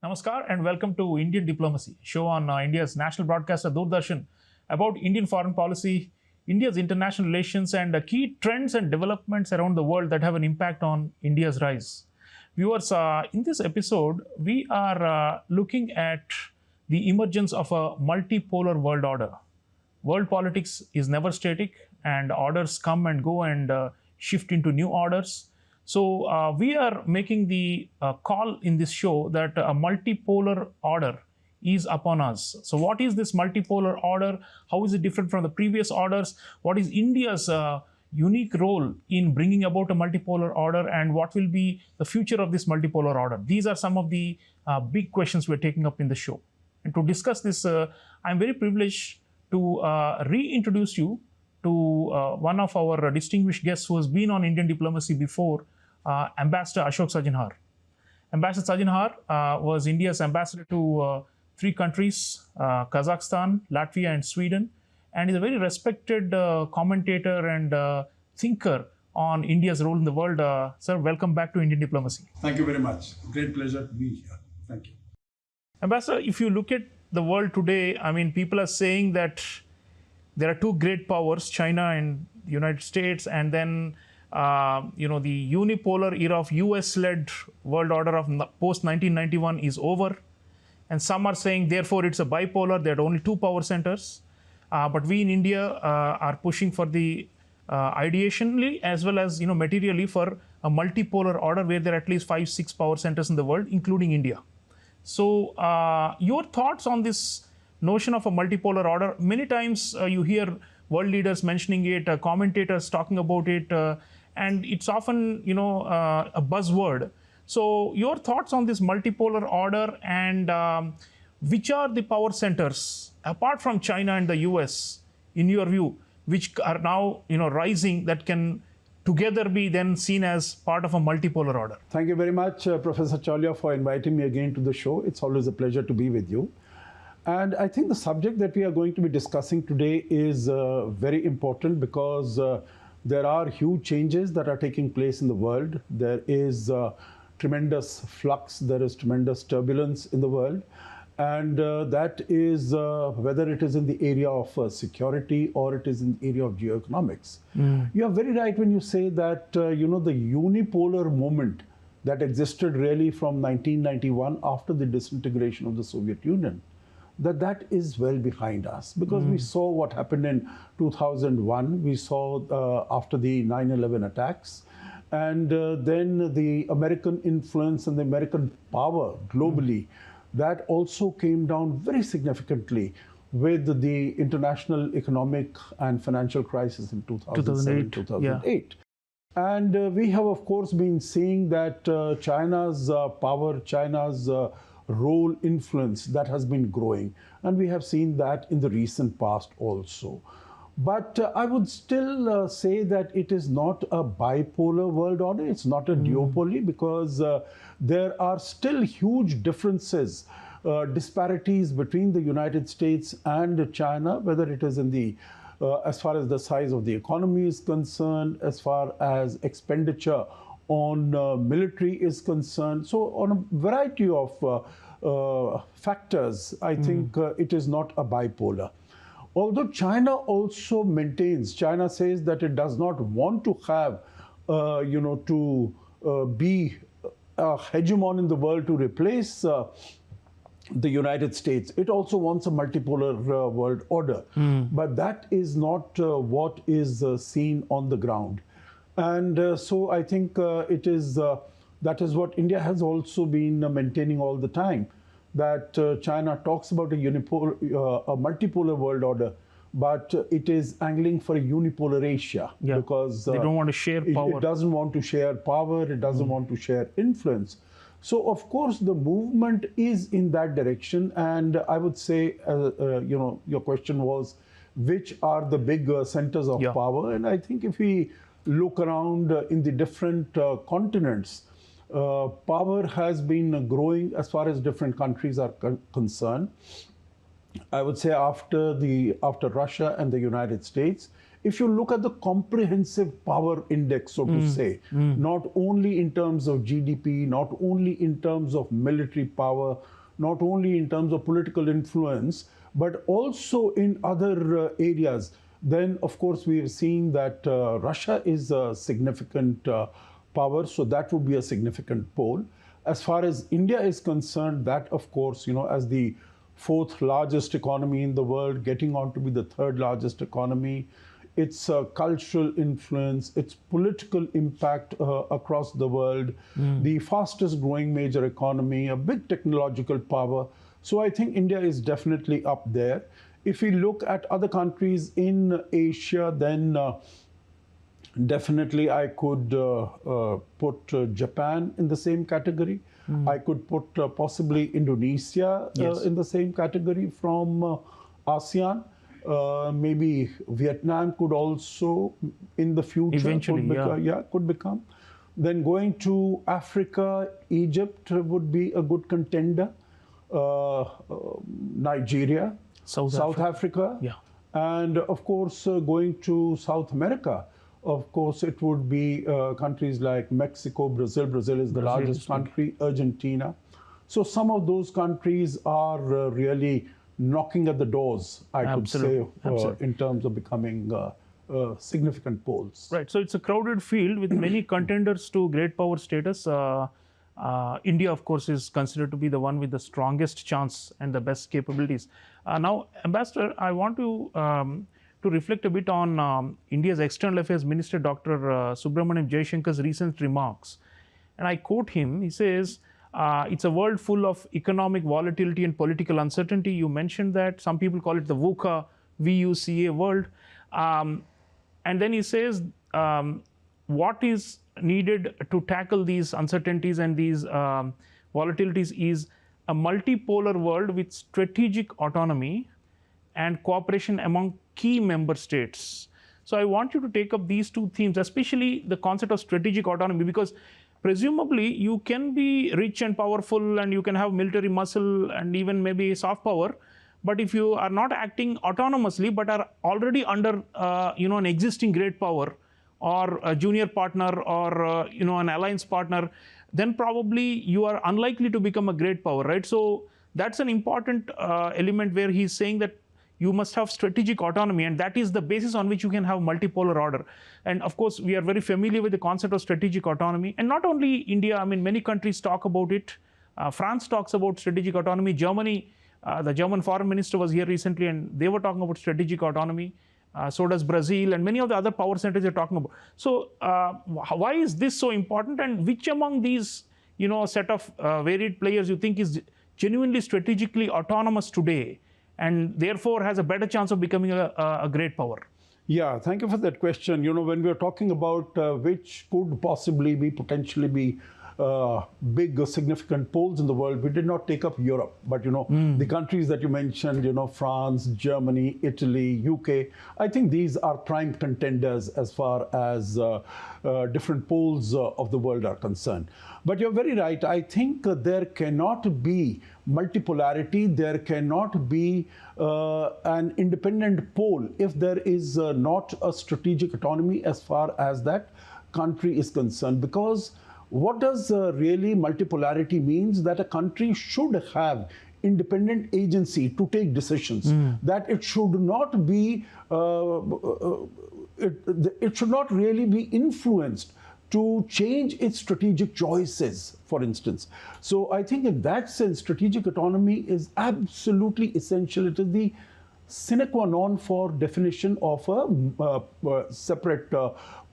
Namaskar and welcome to Indian Diplomacy, show on India's national broadcaster Doordarshan about Indian foreign policy, India's international relations, and key trends and developments around the world that have an impact on India's rise. Viewers, in this episode, we are looking at the emergence of a multipolar world order. World politics is never static, and orders come and go and shift into new orders. So we are making the call in this show that a multipolar order is upon us. So what is this multipolar order? How is it different from the previous orders? What is India's unique role in bringing about a multipolar order, and what will be the future of this multipolar order? These are some of the big questions we're taking up in the show. And to discuss this, I'm very privileged to reintroduce you to one of our distinguished guests who has been on Indian Diplomacy before, Ambassador Ashok Sajjanhar. Ambassador Sajjanhar was India's ambassador to three countries, Kazakhstan, Latvia, and Sweden, and is a very respected commentator and thinker on India's role in the world. Sir, welcome back to Indian Diplomacy. Thank you very much. Great pleasure to be here. Thank you. Ambassador, if you look at the world today, I mean, people are saying that there are two great powers, China and the United States, and then the unipolar era of US-led world order of post-1991 is over. And some are saying, therefore, it's a bipolar. There are only two power centers. But we in India are pushing for the ideationally as well as materially for a multipolar order where there are at least 5-6 power centers in the world, including India. So your thoughts on this notion of a multipolar order? Many times you hear world leaders mentioning it, commentators talking about it, and it's often a buzzword. So your thoughts on this multipolar order, and which are the power centers apart from China and the US, in your view, which are now rising, that can together be then seen as part of a multipolar order? Thank you very much, Professor Chaulia, for inviting me again to the show. It's always a pleasure to be with you. And I think the subject that we are going to be discussing today is very important because there are huge changes that are taking place in the world. There is tremendous flux, there is tremendous turbulence in the world. And that is whether it is in the area of security or it is in the area of geoeconomics. You are very right when you say that, the unipolar moment that existed really from 1991 after the disintegration of the Soviet Union, that is well behind us, because we saw what happened in 2001. We saw after the 9/11 attacks, and then the American influence and the American power globally, that also came down very significantly with the international economic and financial crisis in 2007, 2008. Yeah. And we have, of course, been seeing that China's power, China's role, influence, that has been growing. And we have seen that in the recent past also. But I would still say that it is not a bipolar world order. It's not a duopoly, because there are still huge differences, disparities between the United States and China, whether it is in the as far as the size of the economy is concerned, as far as expenditure on military is concerned. So on a variety of factors, I think it is not a bipolar. Although China also maintains, China says that it does not want to have, be a hegemon in the world to replace the United States. It also wants a multipolar world order. But that is not what is seen on the ground. And so I think it is that is what India has also been maintaining all the time, that China talks about a multipolar world order, but it is angling for a unipolar Asia, because they don't want to share power. It doesn't want to share power. It doesn't want to share influence. So of course the movement is in that direction. And I would say, your question was, which are the big centers of power? And I think if we look around in the different continents, power has been growing as far as different countries are concerned. I would say after Russia and the United States, if you look at the comprehensive power index, so to say, not only in terms of GDP, not only in terms of military power, not only in terms of political influence, but also in other areas, then of course we have seen that Russia is a significant power, so that would be a significant pole. As far as India is concerned, that of course, as the fourth largest economy in the world, getting on to be the third largest economy, its cultural influence, its political impact across the world, the fastest growing major economy, a big technological power. So I think India is definitely up there. If we look at other countries in Asia, then definitely I could put Japan in the same category. I could put possibly Indonesia in the same category from ASEAN. Maybe Vietnam could also in the future eventually could become. Then going to Africa, Egypt would be a good contender. Nigeria, South Africa. And of course going to South America, of course it would be countries like Mexico, Brazil. Brazil is the largest country, Argentina. So some of those countries are really knocking at the doors, I could say, in terms of becoming significant poles. Right. So it's a crowded field with many contenders to great power status. India, of course, is considered to be the one with the strongest chance and the best capabilities. Now, Ambassador, I want to reflect a bit on India's External Affairs Minister, Dr. Subramaniam Jaishankar's recent remarks. And I quote him, he says, it's a world full of economic volatility and political uncertainty. You mentioned that. Some people call it the VUCA, VUCA world. And then he says, what is needed to tackle these uncertainties and these volatilities is a multipolar world with strategic autonomy and cooperation among key member states. So I want you to take up these two themes, especially the concept of strategic autonomy, because presumably you can be rich and powerful and you can have military muscle and even maybe soft power, but if you are not acting autonomously but are already under an existing great power or a junior partner or an alliance partner, then probably you are unlikely to become a great power, right? So that's an important element where he's saying that you must have strategic autonomy, and that is the basis on which you can have multipolar order. And of course, we are very familiar with the concept of strategic autonomy. And not only India, I mean, many countries talk about it. France talks about strategic autonomy. Germany, the German foreign minister was here recently, and they were talking about strategic autonomy. So does Brazil, and many of the other power centers are talking about. So why is this so important, and which among these set of varied players you think is genuinely strategically autonomous today and therefore has a better chance of becoming a great power? Yeah, thank you for that question. When we're talking about which could possibly be potentially be big significant poles in the world, we did not take up Europe, but the countries that you mentioned, France, Germany, Italy, UK, I think these are prime contenders as far as different poles of the world are concerned. But you're very right. I think there cannot be multipolarity, there cannot be an independent pole if there is not a strategic autonomy as far as that country is concerned. Because what does really multipolarity means? That a country should have independent agency to take decisions, that it should not be, it should not really be influenced to change its strategic choices, for instance. So I think in that sense, strategic autonomy is absolutely essential. It is the sine qua non for definition of a separate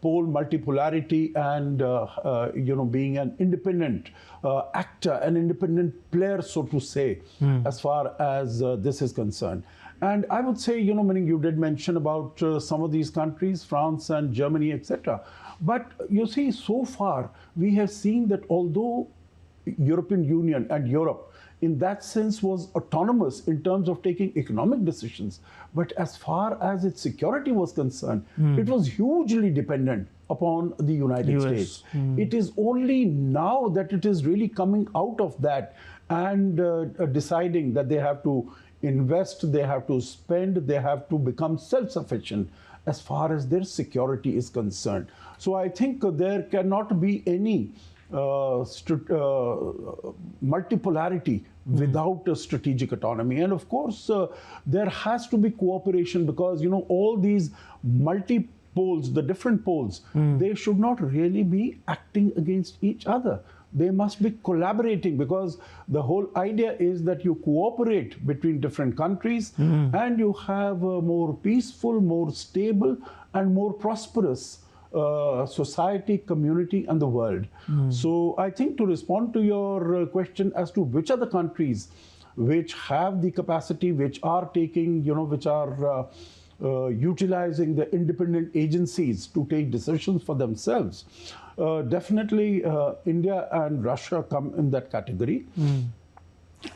pole, multipolarity, and being an independent actor, an independent player, so to say, as far as this is concerned. And I would say, meaning you did mention about some of these countries, France and Germany, etc. But you see, so far we have seen that although European Union and Europe in that sense was autonomous in terms of taking economic decisions, but as far as its security was concerned, it was hugely dependent upon the United States. It is only now that it is really coming out of that and deciding that they have to invest, they have to spend, they have to become self-sufficient as far as their security is concerned. So I think there cannot be any multipolarity without a strategic autonomy. And of course, there has to be cooperation because, you know, all these multi-poles, the different poles, they should not really be acting against each other. They must be collaborating because the whole idea is that you cooperate between different countries and you have a more peaceful, more stable, and more prosperous society, community, and the world. So I think to respond to your question as to which are the countries which have the capacity, which are taking, you know, which are utilizing the independent agencies to take decisions for themselves, definitely India and Russia come in that category.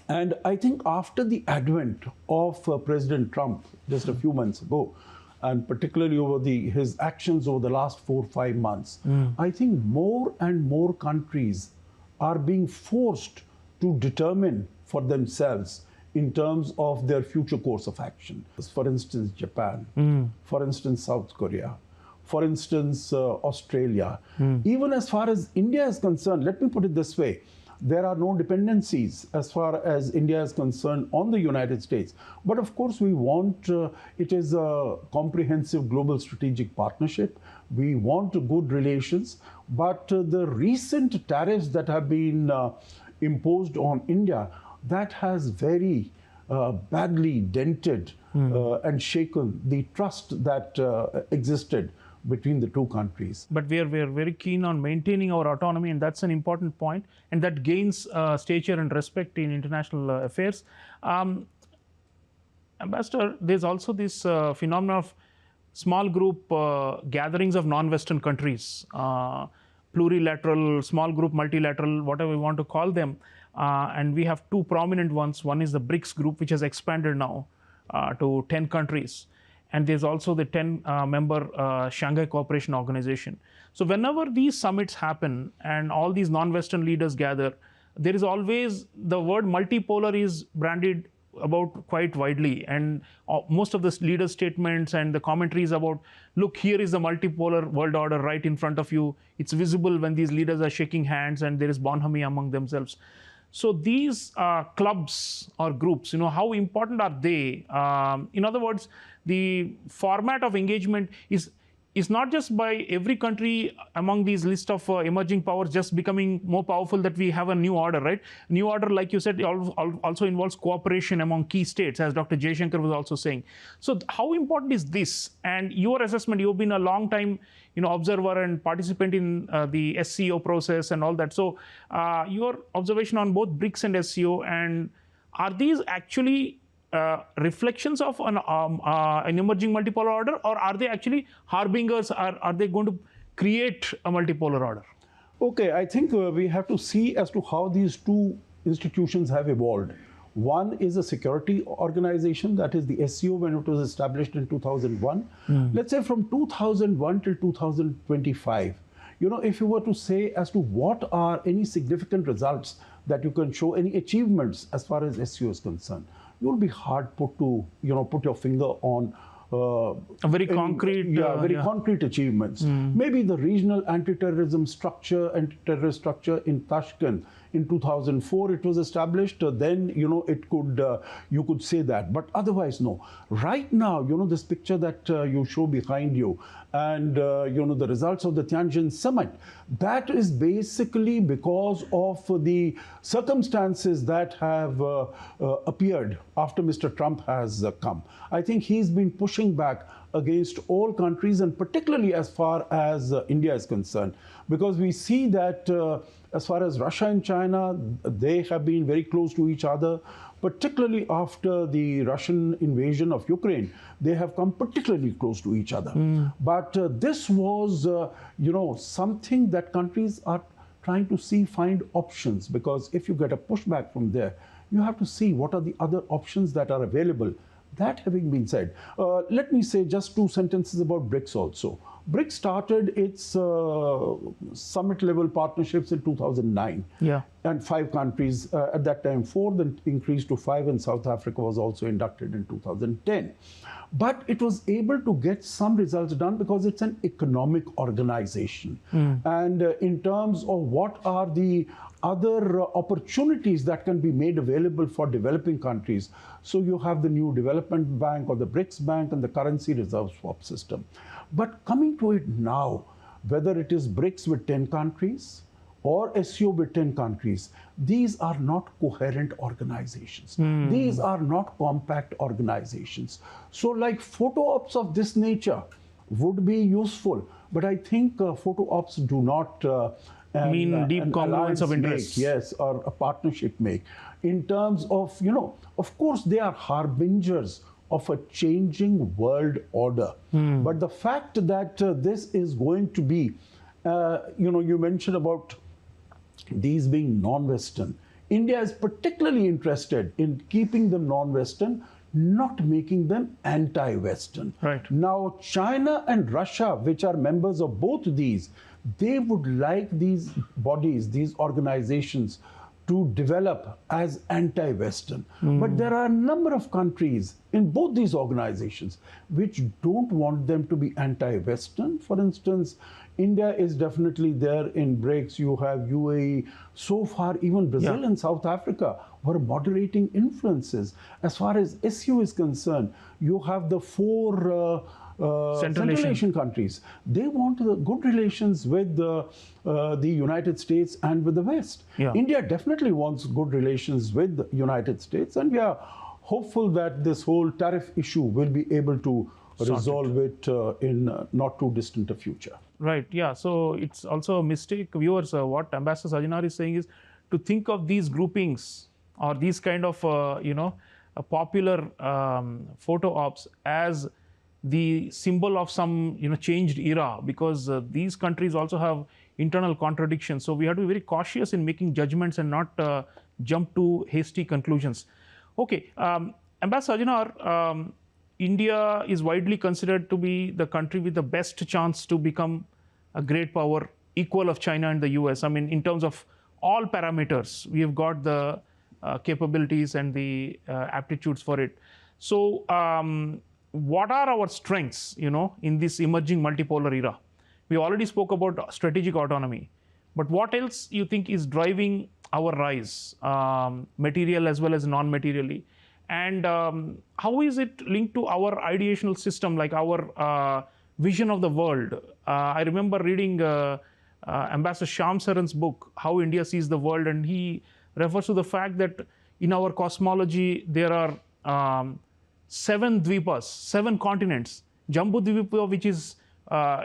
And I think after the advent of President Trump just a few months ago, and particularly over his actions over the last 4 or 5 months, I think more and more countries are being forced to determine for themselves in terms of their future course of action. For instance, Japan, for instance, South Korea, for instance, Australia. Even as far as India is concerned, let me put it this way, there are no dependencies as far as India is concerned on the United States. But of course, we want, it is a comprehensive global strategic partnership. We want good relations. But the recent tariffs that have been imposed on India, that has very badly dented and shaken the trust that existed between the two countries. But we are very keen on maintaining our autonomy, and that's an important point, and that gains stature and respect in international affairs. Ambassador, there's also this phenomenon of small group gatherings of non-Western countries, plurilateral, small group, multilateral, whatever we want to call them. And we have two prominent ones. One is the BRICS group, which has expanded now to 10 countries. And there's also the 10-member Shanghai Cooperation Organization. So whenever these summits happen and all these non-Western leaders gather, there is always the word multipolar is branded about quite widely. And most of the leaders' statements and the commentaries about, look, here is the multipolar world order right in front of you. It's visible when these leaders are shaking hands and there is bonhomie among themselves. So these clubs or groups, you know, how important are they? In other words, the format of engagement is not just by every country among these list of emerging powers just becoming more powerful that we have a new order, right? New order, like you said, also involves cooperation among key states, as Dr. Jaishankar was also saying. So how important is this? And your assessment, you've been a long time, you know, observer and participant in the SCO process and all that. So your observation on both BRICS and SCO, and are these actually reflections of an emerging multipolar order, or are they actually harbingers? Are they going to create a multipolar order? Okay, I think we have to see as to how these two institutions have evolved. One is a security organization, that is the SCO, when it was established in 2001. Let's say from 2001 till 2025. You know, if you were to say as to what are any significant results that you can show, any achievements as far as SCO is concerned, you will be hard put to, you know, put your finger on a very concrete, concrete achievements. Maybe the regional anti-terrorism structure, anti-terrorist structure in Tashkent in 2004 it was established. Then, you know, it could you could say that, but otherwise no. Right now, you know, this picture that you show behind you, and you know, the results of the Tianjin summit, that is basically because of the circumstances that have appeared after Mr. Trump has come. I think he's been pushing back against all countries, and particularly as far as India is concerned, because we see that as far as Russia and China, they have been very close to each other, particularly after the Russian invasion of Ukraine. They have come particularly close to each other. But this was, you know, something that countries are trying to find options, because if you get a pushback from there, you have to see what are the other options that are available. That having been said, let me say just 2 sentences about BRICS also. BRICS started its summit-level partnerships in 2009. Yeah. And 5 countries, at that time 4, then increased to 5, and South Africa was also inducted in 2010. But it was able to get some results done because it's an economic organization. And in terms of what are the other opportunities that can be made available for developing countries. So you have the new development bank or the BRICS bank and the currency reserve swap system. But coming to it now, whether it is BRICS with 10 countries or SCO with 10 countries, these are not coherent organizations. These are not compact organizations. So like photo ops of this nature would be useful, but I think photo ops do not mean deep congruence of interest. Yes, or a partnership make. In terms of, of course they are harbingers of a changing world order. But the fact that this is going to be, you mentioned about these being non-Western. India is particularly interested in keeping them non-Western, not making them anti-Western. Right. Now, China and Russia, which are members of both these, they would like these bodies, these organizations, to develop as anti-Western. But there are a number of countries in both these organizations which don't want them to be anti-Western. For instance, India is definitely there in BRICS. You have UAE. So far, even Brazil and South Africa were moderating influences. As far as SU is concerned, you have the 4 Central Asian countries. They want good relations with the United States and with the West. India definitely wants good relations with the United States, and we are hopeful that this whole tariff issue will be able to resolve it in not too distant a future. Right, yeah. So it's also a mistake, viewers. What Ambassador Sajjanhar is saying is to think of these groupings or these kind of, a popular photo ops as the symbol of some, changed era, because these countries also have internal contradictions. So we have to be very cautious in making judgments and not jump to hasty conclusions. Okay, Ambassador Sajjanhar, India is widely considered to be the country with the best chance to become a great power, equal of China and the US. I mean, in terms of all parameters, we have got the capabilities and the aptitudes for it. So, what are our strengths, in this emerging multipolar era? We already spoke about strategic autonomy, but what else you think is driving our rise, material as well as non-materially? And how is it linked to our ideational system, like our vision of the world? I remember reading Ambassador Shyam Saran's book, How India Sees the World, and he refers to the fact that in our cosmology, there are 7 dvipas, 7 continents. Jambu Dvipa, which is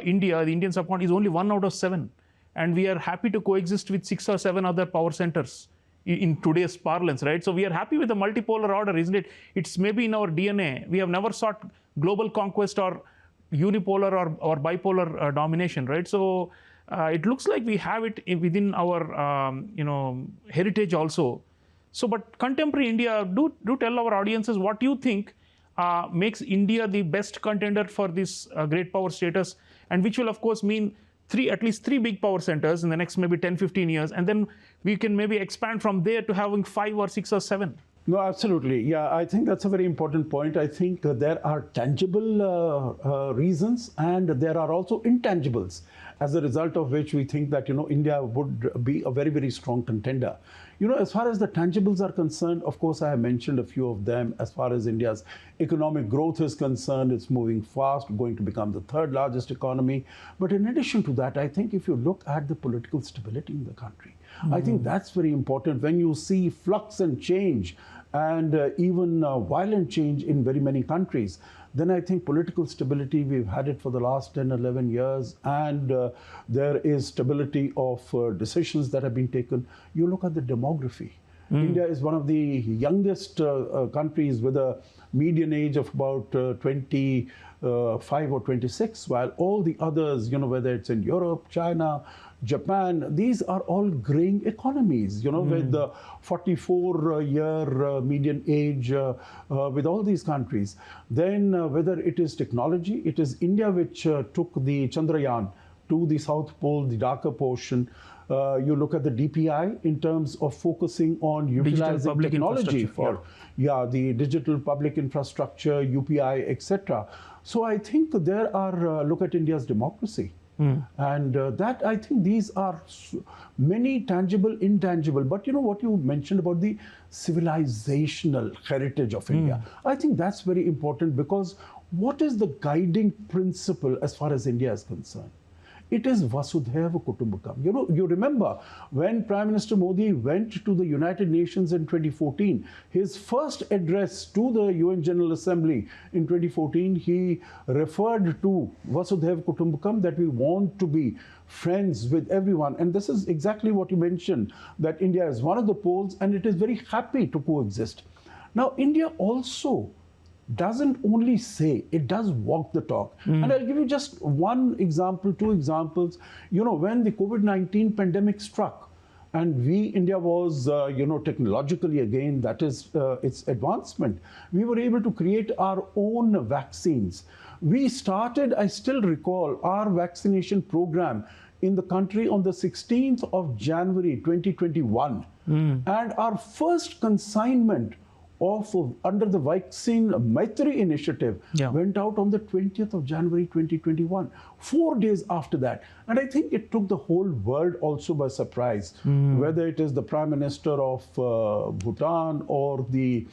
India, the Indian subcontinent, is only 1 out of 7. And we are happy to coexist with 6 or 7 other power centers in today's parlance, right? So we are happy with the multipolar order, isn't it? It's maybe in our DNA. We have never sought global conquest or unipolar or bipolar domination, right? So it looks like we have it within our, heritage also. So, but contemporary India, do tell our audiences what you think makes India the best contender for this great power status, and which will of course mean at least three big power centers in the next maybe 10-15 years, and then we can maybe expand from there to having 5 or 6 or 7. No, absolutely. Yeah, I think that's a very important point. I think there are tangible reasons and there are also intangibles, as a result of which we think that, India would be a very, very strong contender. As far as the tangibles are concerned, of course, I have mentioned a few of them. As far as India's economic growth is concerned, it's moving fast, going to become the 3rd largest economy. But in addition to that, I think if you look at the political stability in the country, I think that's very important. When you see flux and change and even violent change in very many countries, then I think political stability, we've had it for the last 10, 11 years, and there is stability of decisions that have been taken. You look at the demography. India is one of the youngest countries with a median age of about 25 or 26, while all the others, whether it's in Europe, China, Japan, these are all graying economies, with the 44-year median age with all these countries. Then whether it is technology, it is India which took the Chandrayaan to the South Pole, the darker portion. You look at the DPI in terms of focusing on utilizing technology for the digital public infrastructure, UPI, etc. So I think there are, look at India's democracy. And that, I think these are many tangible, intangible. But what you mentioned about the civilizational heritage of India, I think that's very important, because what is the guiding principle as far as India is concerned? It is Vasudhaiva Kutumbakam. You remember when Prime Minister Modi went to the United Nations in 2014, his first address to the UN General Assembly in 2014, he referred to Vasudhaiva Kutumbakam, that we want to be friends with everyone. And this is exactly what you mentioned, that India is one of the poles and it is very happy to coexist. Now, India also doesn't only say, it does walk the talk. And I'll give you just one example, two examples. When the COVID-19 pandemic struck, and India was, technologically, again, that is its advancement, we were able to create our own vaccines. We started, I still recall, our vaccination program in the country on the 16th of January 2021. And our first consignment under the Vaccine Maitri initiative went out on the 20th of January 2021, 4 days after that. And I think it took the whole world also by surprise, whether it is the Prime Minister of Bhutan or the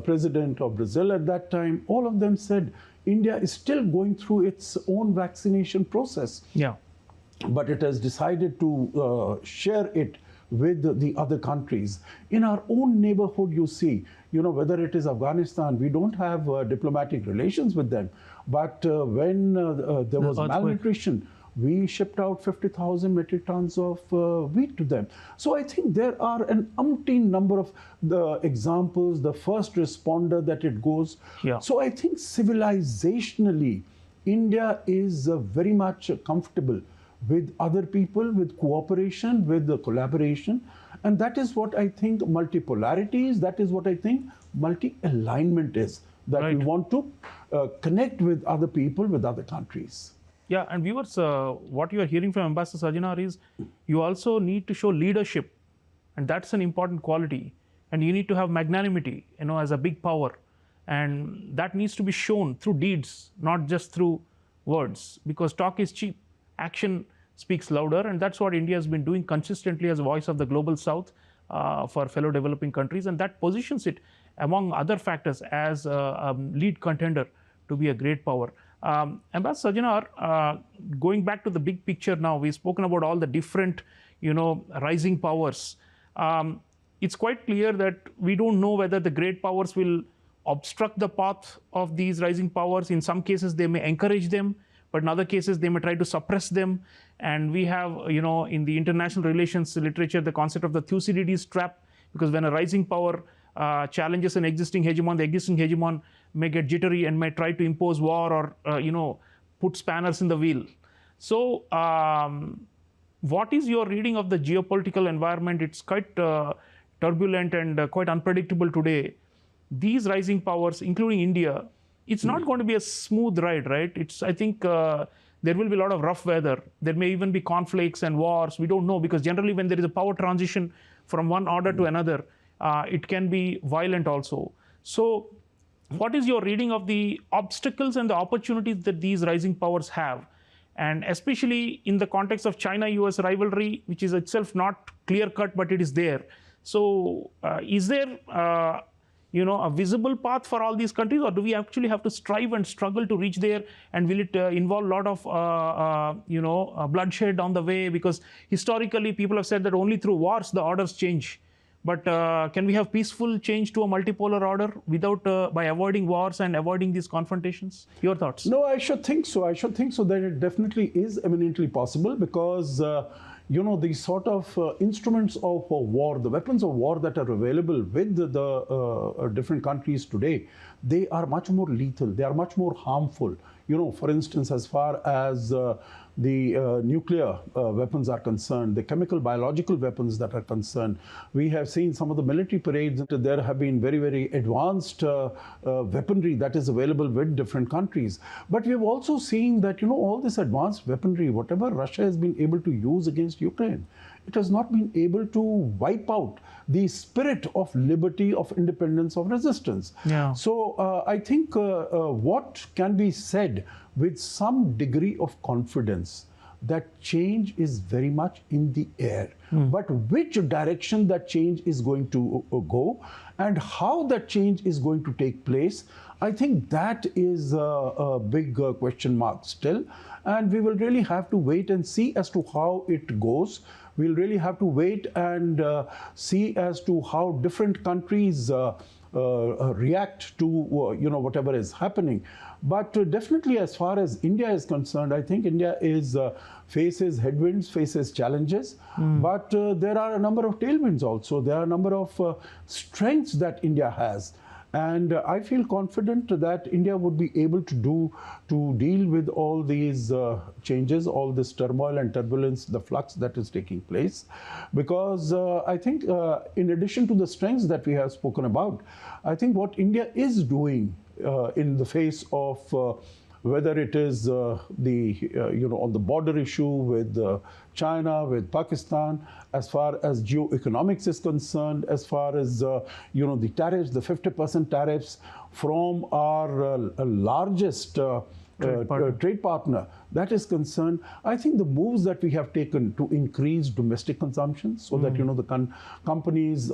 President of Brazil at that time. All of them said India is still going through its own vaccination process. But it has decided to share it with the other countries. In our own neighborhood, you see, whether it is Afghanistan, we don't have diplomatic relations with them. But when there was malnutrition, we shipped out 50,000 metric tons of wheat to them. So I think there are an umpteen number of the examples, the first responder that it goes. So I think civilizationally, India is very much comfortable with other people, with cooperation, with the collaboration. And that is what I think multipolarity is, that is what I think multi-alignment is, that we want to connect with other people, with other countries. Yeah, and viewers, what you are hearing from Ambassador Sajjanhar is you also need to show leadership, and that's an important quality. And you need to have magnanimity, as a big power. And that needs to be shown through deeds, not just through words, because talk is cheap. Action speaks louder, and that's what India has been doing consistently as a voice of the global South for fellow developing countries, and that positions it, among other factors, as a lead contender to be a great power. Ambassador Sajjanhar, going back to the big picture now, we've spoken about all the different, rising powers. It's quite clear that we don't know whether the great powers will obstruct the path of these rising powers. In some cases, they may encourage them, but in other cases, they may try to suppress them. And we have, in the international relations literature, the concept of the Thucydides trap, because when a rising power challenges an existing hegemon, the existing hegemon may get jittery and may try to impose war or, put spanners in the wheel. So what is your reading of the geopolitical environment? It's quite turbulent and quite unpredictable today. These rising powers, including India, it's not going to be a smooth ride, right? I think there will be a lot of rough weather. There may even be conflicts and wars. We don't know, because generally when there is a power transition from one order to another, it can be violent also. So what is your reading of the obstacles and the opportunities that these rising powers have? And especially in the context of China-US rivalry, which is itself not clear-cut, but it is there. So is there a visible path for all these countries, or do we actually have to strive and struggle to reach there? And will it involve a lot of bloodshed on the way? Because historically, people have said that only through wars the orders change. But can we have peaceful change to a multipolar order without by avoiding wars and avoiding these confrontations? Your thoughts? No, I should think so. I should think so that it definitely is eminently possible, because the sort of instruments of war, the weapons of war that are available with the different countries today, they are much more lethal. They are much more harmful. For instance, as far as nuclear weapons are concerned, the chemical, biological weapons that are concerned. We have seen some of the military parades. There have been very, very advanced weaponry that is available with different countries. But we have also seen that, all this advanced weaponry, whatever Russia has been able to use against Ukraine, it has not been able to wipe out the spirit of liberty, of independence, of resistance. Yeah. So I think what can be said with some degree of confidence that change is very much in the air. But which direction that change is going to go and how that change is going to take place, I think that is a big question mark still. And we will really have to wait and see as to how it goes. We'll really have to wait and see as to how different countries react to whatever is happening. But definitely, as far as India is concerned, I think India faces headwinds, faces challenges. But there are a number of tailwinds also. There are a number of strengths that India has. And I feel confident that India would be able to deal with all these changes, all this turmoil and turbulence, the flux that is taking place. Because I think in addition to the strengths that we have spoken about, I think what India is doing in the face of whether it is on the border issue with China, with Pakistan, as far as geoeconomics is concerned, as far as the tariffs, the 50% tariffs from our largest trade partner, that is concerned, I think the moves that we have taken to increase domestic consumption so that the companies,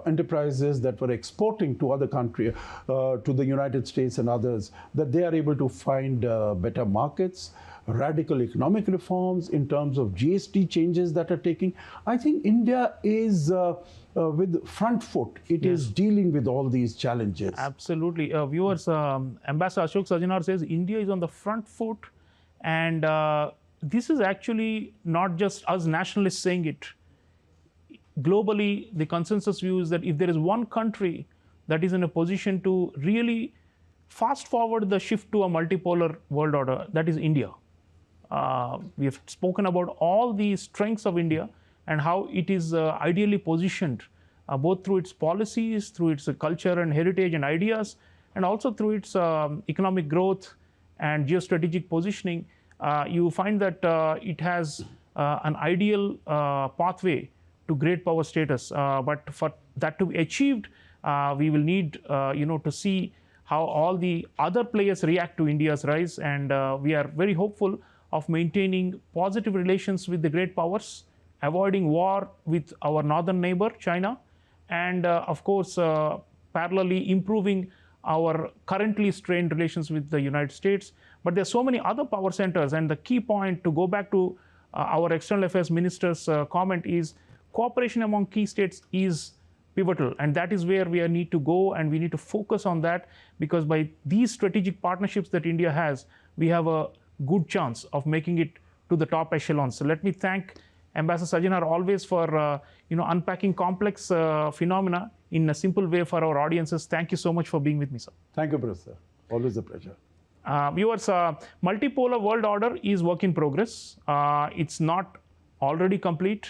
enterprises that were exporting to other countries, to the United States and others, that they are able to find better markets, radical economic reforms in terms of GST changes that are taking. I think India is with front foot. It is dealing with all these challenges. Absolutely. Viewers, Ambassador Ashok Sajjanhar says India is on the front foot, and this is actually not just us nationalists saying it. Globally, the consensus view is that if there is one country that is in a position to really fast forward the shift to a multipolar world order, that is India. We have spoken about all the strengths of India and how it is ideally positioned, both through its policies, through its culture and heritage and ideas, and also through its economic growth and geostrategic positioning. You find that it has an ideal pathway to great power status. But for that to be achieved, we will need to see how all the other players react to India's rise. And we are very hopeful of maintaining positive relations with the great powers, avoiding war with our northern neighbor, China, and of course, parallelly improving our currently strained relations with the United States. But there are so many other power centers, and the key point, to go back to our External Affairs Minister's comment, is cooperation among key states is pivotal, and that is where we need to go, and we need to focus on that, because by these strategic partnerships that India has, we have a good chance of making it to the top echelons. So let me thank Ambassador Sajjanhar always for unpacking complex phenomena in a simple way for our audiences. Thank you so much for being with me, sir. Thank you, Professor. Always a pleasure. Viewers, multipolar world order is work in progress. It's not already complete.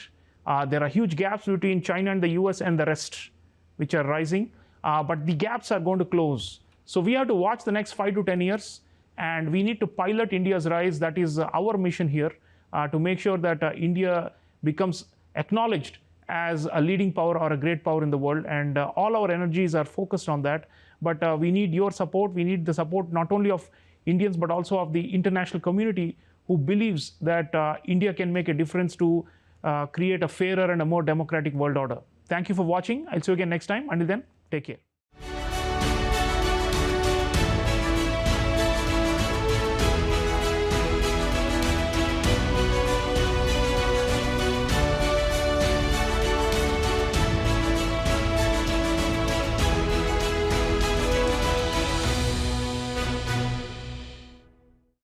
There are huge gaps between China and the US and the rest, which are rising. But the gaps are going to close. So we have to watch the next 5 to 10 years. And we need to pilot India's rise. That is our mission here, to make sure that India becomes acknowledged as a leading power or a great power in the world. And all our energies are focused on that. But we need your support. We need the support not only of Indians, but also of the international community who believes that India can make a difference to create a fairer and a more democratic world order. Thank you for watching. I'll see you again next time. Until then, take care.